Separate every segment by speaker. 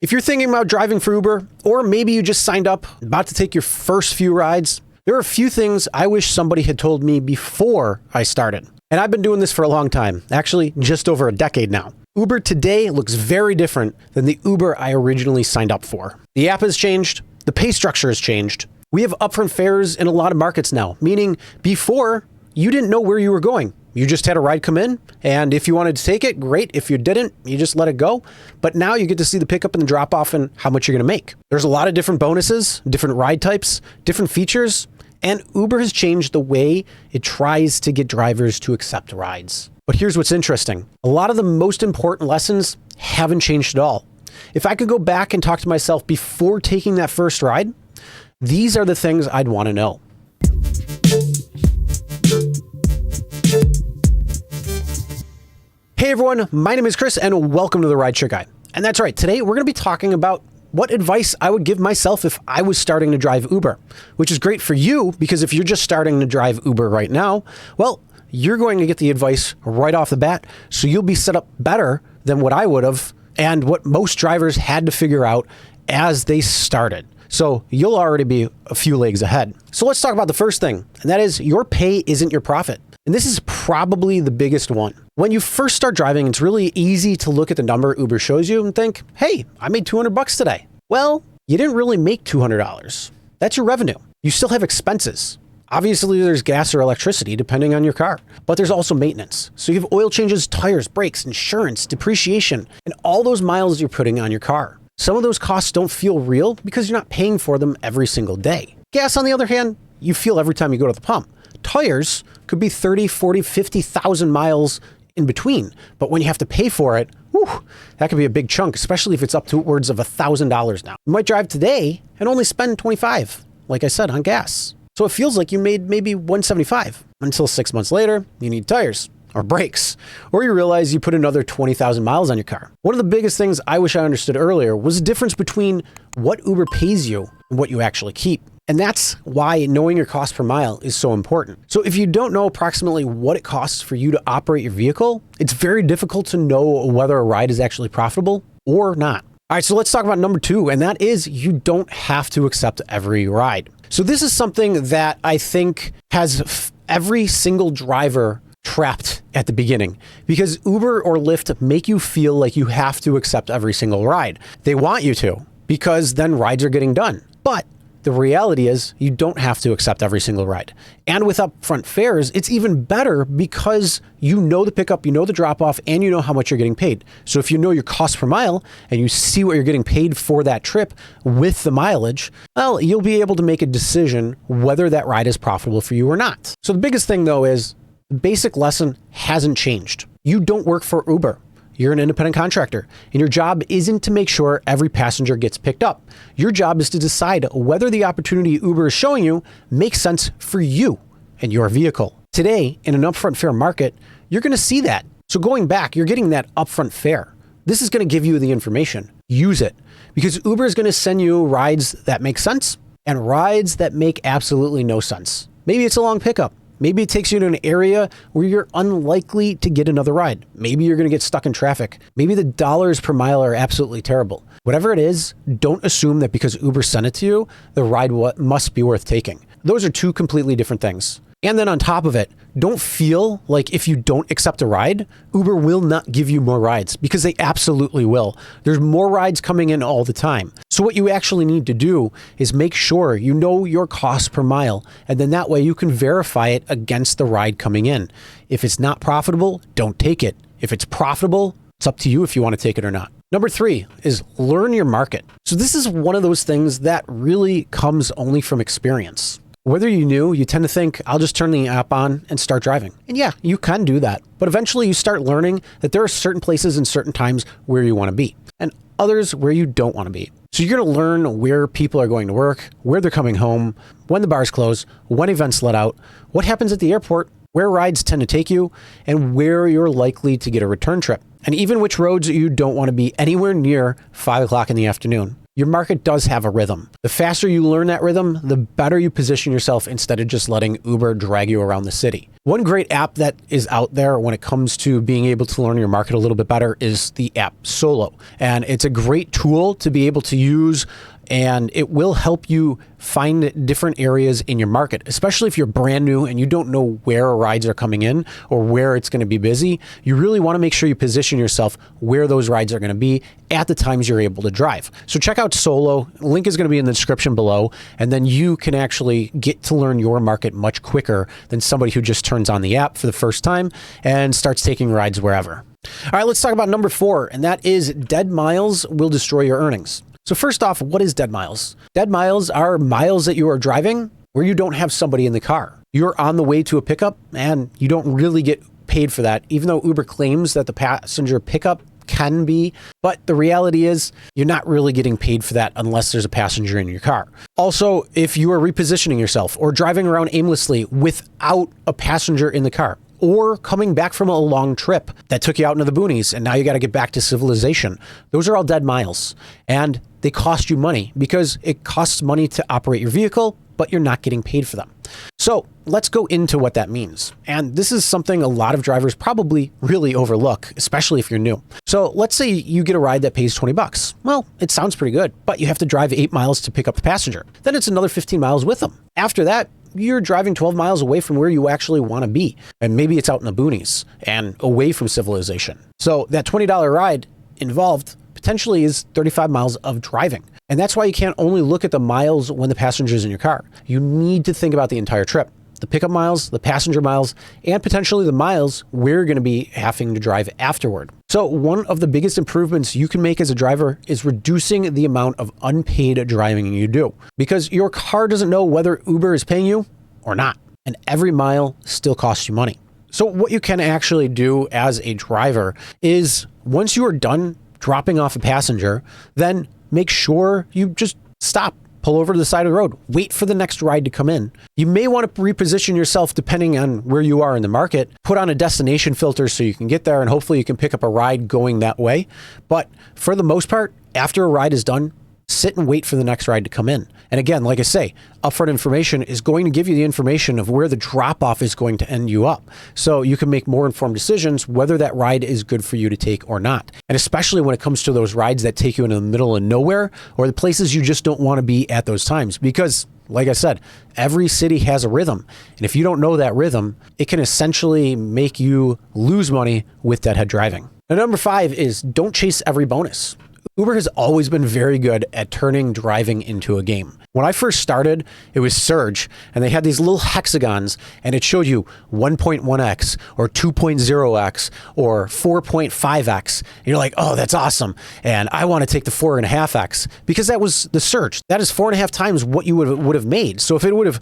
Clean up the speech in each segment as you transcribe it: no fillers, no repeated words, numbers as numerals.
Speaker 1: If you're thinking about driving for Uber, or maybe you just signed up, about to take your first few rides, there are a few things I wish somebody had told me before I started. And I've been doing this for a long time, actually just over a decade now. Uber today looks very different than the Uber I originally signed up for. The app has changed, the pay structure has changed. We have upfront fares in a lot of markets now, meaning before, you didn't know where you were going. You just had a ride come in, and if you wanted to take it, great. If you didn't, you just let it go. But now you get to see the pickup and the drop off and how much you're going to make. There's a lot of different bonuses, different ride types, different features, and Uber has changed the way it tries to get drivers to accept rides. But here's what's interesting. A lot of the most important lessons haven't changed at all. If I could go back and talk to myself before taking that first ride, these are the things I'd want to know. Hey everyone, my name is Chris and welcome to the Rideshare Guy. And that's right, today we're going to be talking about what advice I would give myself if I was starting to drive Uber, which is great for you because if you're just starting to drive Uber right now, well, you're going to get the advice right off the bat, so you'll be set up better than what I would have and what most drivers had to figure out as they started. So you'll already be a few legs ahead. So let's talk about the first thing, and that is your pay isn't your profit. And this is probably the biggest one. When you first start driving, it's really easy to look at the number Uber shows you and think, hey, I made $200 today. Well, you didn't really make $200. That's your revenue. You still have expenses. Obviously, there's gas or electricity, depending on your car, but there's also maintenance. So you have oil changes, tires, brakes, insurance, depreciation, and all those miles you're putting on your car. Some of those costs don't feel real because you're not paying for them every single day. Gas, on the other hand, you feel every time you go to the pump. Tires could be 30, 40, 50,000 miles in between. But when you have to pay for it, whew, that could be a big chunk, especially if it's up to upwards of $1,000 now. You might drive today and only spend $25, like I said, on gas. So it feels like you made maybe $175 until 6 months later, you need tires or brakes, or you realize you put another 20,000 miles on your car. One of the biggest things I wish I understood earlier was the difference between what Uber pays you and what you actually keep. And that's why knowing your cost per mile is so important. So if you don't know approximately what it costs for you to operate your vehicle, it's very difficult to know whether a ride is actually profitable or not. All right, so let's talk about number two, and that is you don't have to accept every ride. So this is something that I think has every single driver trapped at the beginning because Uber or Lyft make you feel like you have to accept every single ride. They want you to because then rides are getting done. But the reality is you don't have to accept every single ride. And with upfront fares, it's even better because you know the pickup, you know the drop off, and you know how much you're getting paid. So if you know your cost per mile and you see what you're getting paid for that trip with the mileage, well, you'll be able to make a decision whether that ride is profitable for you or not. So the biggest thing though is the basic lesson hasn't changed. You don't work for Uber. You're an independent contractor, and your job isn't to make sure every passenger gets picked up. Your job is to decide whether the opportunity Uber is showing you makes sense for you and your vehicle. Today, in an upfront fare market, you're going to see that. So going back, you're getting that upfront fare. This is going to give you the information. Use it, because Uber is going to send you rides that make sense and rides that make absolutely no sense. Maybe it's a long pickup. Maybe it takes you to an area where you're unlikely to get another ride. Maybe you're going to get stuck in traffic. Maybe the dollars per mile are absolutely terrible. Whatever it is, don't assume that because Uber sent it to you, the ride must be worth taking. Those are two completely different things. And then on top of it, don't feel like if you don't accept a ride, Uber will not give you more rides because they absolutely will. There's more rides coming in all the time. So what you actually need to do is make sure you know your cost per mile, and then that way you can verify it against the ride coming in. If it's not profitable, don't take it. If it's profitable, it's up to you if you want to take it or not. Number three is learn your market. So this is one of those things that really comes only from experience. Whether you knew, you tend to think, I'll just turn the app on and start driving. And yeah, you can do that. But eventually you start learning that there are certain places and certain times where you want to be and others where you don't want to be. So you're going to learn where people are going to work, where they're coming home, when the bars close, when events let out, what happens at the airport, where rides tend to take you, and where you're likely to get a return trip. And even which roads you don't want to be anywhere near 5 o'clock in the afternoon. Your market does have a rhythm. The faster you learn that rhythm, the better you position yourself instead of just letting Uber drag you around the city. One great app that is out there when it comes to being able to learn your market a little bit better is the app Solo. And it's a great tool to be able to use, and it will help you find different areas in your market, especially if you're brand new and you don't know where rides are coming in or where it's going to be busy. You really want to make sure you position yourself where those rides are going to be at the times you're able to drive. So check out Solo. Link is going to be in the description below, and then you can actually get to learn your market much quicker than somebody who just turns on the app for the first time and starts taking rides wherever. All right, let's talk about number 4, and that is dead miles will destroy your earnings. So first off, what is dead miles? Dead miles are miles that you are driving where you don't have somebody in the car. You're on the way to a pickup and you don't really get paid for that, even though Uber claims that the passenger pickup can be. But the reality is you're not really getting paid for that unless there's a passenger in your car. Also, if you are repositioning yourself or driving around aimlessly without a passenger in the car, or coming back from a long trip that took you out into the boonies and now you got to get back to civilization. Those are all dead miles, and they cost you money because it costs money to operate your vehicle, but you're not getting paid for them. So let's go into what that means. And this is something a lot of drivers probably really overlook, especially if you're new. So let's say you get a ride that pays $20. Well, it sounds pretty good, but you have to drive 8 miles to pick up the passenger. Then it's another 15 miles with them. After that, you're driving 12 miles away from where you actually want to be. And maybe it's out in the boonies and away from civilization. So that $20 ride involved potentially is 35 miles of driving. And that's why you can't only look at the miles when the passenger's in your car. You need to think about the entire trip. The pickup miles, the passenger miles, and potentially the miles we're going to be having to drive afterward. So one of the biggest improvements you can make as a driver is reducing the amount of unpaid driving you do, because your car doesn't know whether Uber is paying you or not, and every mile still costs you money. So what you can actually do as a driver is once you are done dropping off a passenger, then make sure you just stop. Pull over to the side of the road, wait for the next ride to come in. You may want to reposition yourself depending on where you are in the market, put on a destination filter so you can get there and hopefully you can pick up a ride going that way. But for the most part, after a ride is done, sit and wait for the next ride to come in. And again, like I say, Upfront information is going to give you the information of where the drop-off is going to end you up. So you can make more informed decisions whether that ride is good for you to take or not. And especially when it comes to those rides that take you into the middle of nowhere or the places you just don't want to be at those times. Because like I said, every city has a rhythm. And if you don't know that rhythm, it can essentially make you lose money with deadhead driving. And number 5 is don't chase every bonus. Uber has always been very good at turning driving into a game. When I first started, it was Surge, and they had these little hexagons, and it showed you 1.1x or 2.0x or 4.5x. And you're like, oh, that's awesome. And I want to take the 4.5x because that was the Surge. That is 4.5 times what you would have made. So if it would have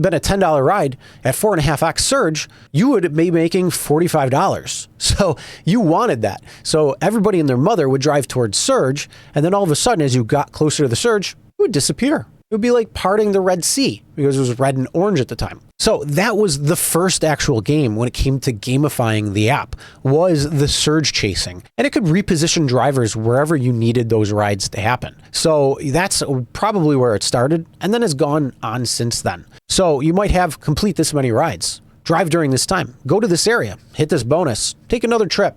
Speaker 1: been a $10 ride at 4.5x Surge, you would be making $45. So you wanted that. So everybody and their mother would drive towards Surge, and then all of a sudden, as you got closer to the Surge, it would disappear. It would be like parting the Red Sea because it was red and orange at the time. So that was the first actual game when it came to gamifying the app, was the surge chasing. And it could reposition drivers wherever you needed those rides to happen. So that's probably where it started, and then has gone on since then. So you might have complete this many rides. Drive during this time, go to this area, hit this bonus, take another trip.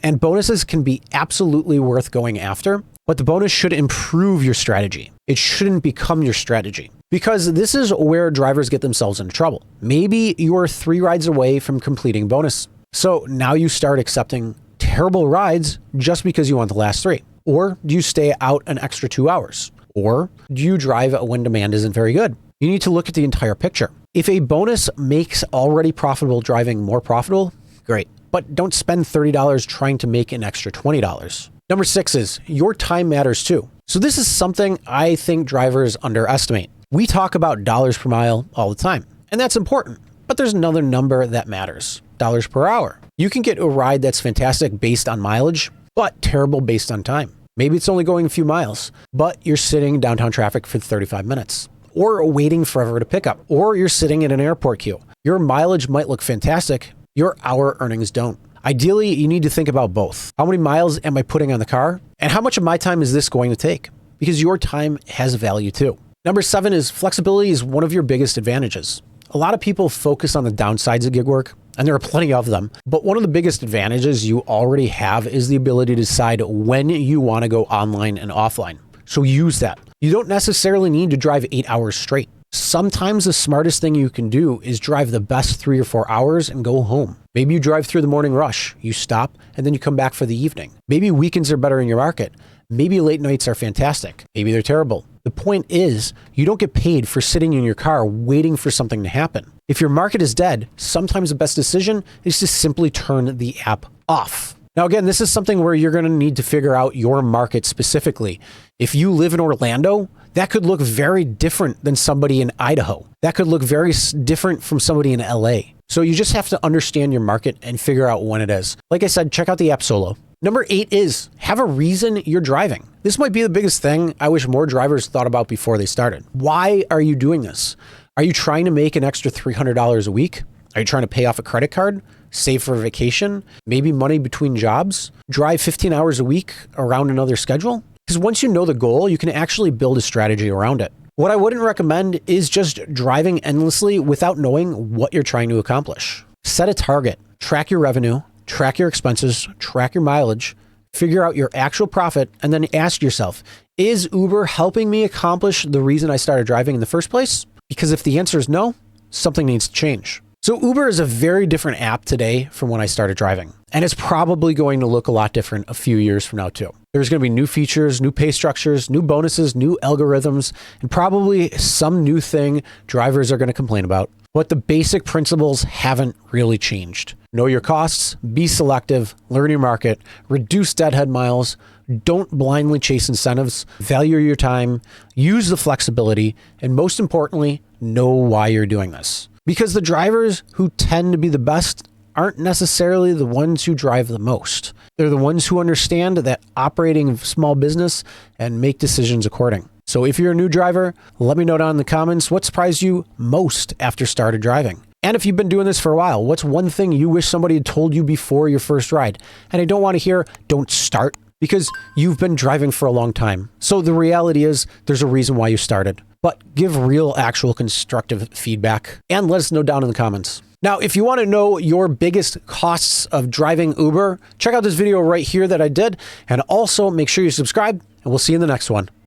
Speaker 1: And bonuses can be absolutely worth going after, but the bonus should improve your strategy. It shouldn't become your strategy, because this is where drivers get themselves into trouble. Maybe you're 3 rides away from completing bonus. So now you start accepting terrible rides just because you want the last 3. Or do you stay out an extra 2 hours? Or do you drive when demand isn't very good? You need to look at the entire picture. If a bonus makes already profitable driving more profitable, great. But don't spend $30 trying to make an extra $20. Number 6 is your time matters too. So this is something I think drivers underestimate. We talk about dollars per mile all the time, and that's important. But there's another number that matters, dollars per hour. You can get a ride that's fantastic based on mileage, but terrible based on time. Maybe it's only going a few miles, but you're sitting in downtown traffic for 35 minutes. Or waiting forever to pick up, or you're sitting in an airport queue. Your mileage might look fantastic, your hour earnings don't. Ideally, you need to think about both. How many miles am I putting on the car? And how much of my time is this going to take? because your time has value too. Number 7 is flexibility is one of your biggest advantages. A lot of people focus on the downsides of gig work, and there are plenty of them. But one of the biggest advantages you already have is the ability to decide when you want to go online and offline. So use that. You don't necessarily need to drive 8 hours straight. Sometimes the smartest thing you can do is drive the best 3 or 4 hours and go home. Maybe you drive through the morning rush, you stop, and then you come back for the evening. Maybe weekends are better in your market. Maybe late nights are fantastic. Maybe they're terrible. The point is, you don't get paid for sitting in your car waiting for something to happen. If your market is dead, sometimes the best decision is to simply turn the app off. Now, again, this is something where you're going to need to figure out your market specifically. If you live in Orlando, that could look very different than somebody in Idaho. That could look very different from somebody in LA. So you just have to understand your market and figure out when it is. Like I said, check out the app solo. Number 8 is have a reason you're driving. This might be the biggest thing I wish more drivers thought about before they started. Why are you doing this? Are you trying to make an extra $300 a week? Are you trying to pay off a credit card? Save for a vacation? Maybe money between jobs? Drive 15 hours a week around another schedule? Because once you know the goal, you can actually build a strategy around it. What I wouldn't recommend is just driving endlessly without knowing what you're trying to accomplish. Set a target, track your revenue, track your expenses, track your mileage, figure out your actual profit, and then ask yourself, is Uber helping me accomplish the reason I started driving in the first place? Because if the answer is no, something needs to change. So Uber is a very different app today from when I started driving. And it's probably going to look a lot different a few years from now too. There's going to be new features, new pay structures, new bonuses, new algorithms, and probably some new thing drivers are going to complain about. But the basic principles haven't really changed. Know your costs, be selective, learn your market, reduce deadhead miles, don't blindly chase incentives, value your time, use the flexibility, and most importantly, know why you're doing this. Because the drivers who tend to be the best aren't necessarily the ones who drive the most. They're the ones who understand that operating a small business and make decisions according. So if you're a new driver, let me know down in the comments what surprised you most after started driving. And if you've been doing this for a while, what's one thing you wish somebody had told you before your first ride? And I don't want to hear, don't start, because you've been driving for a long time. So the reality is there's a reason why you started. But give real, actual constructive feedback and let us know down in the comments. Now, if you want to know your biggest costs of driving Uber, check out this video right here that I did. And also make sure you subscribe, and we'll see you in the next one.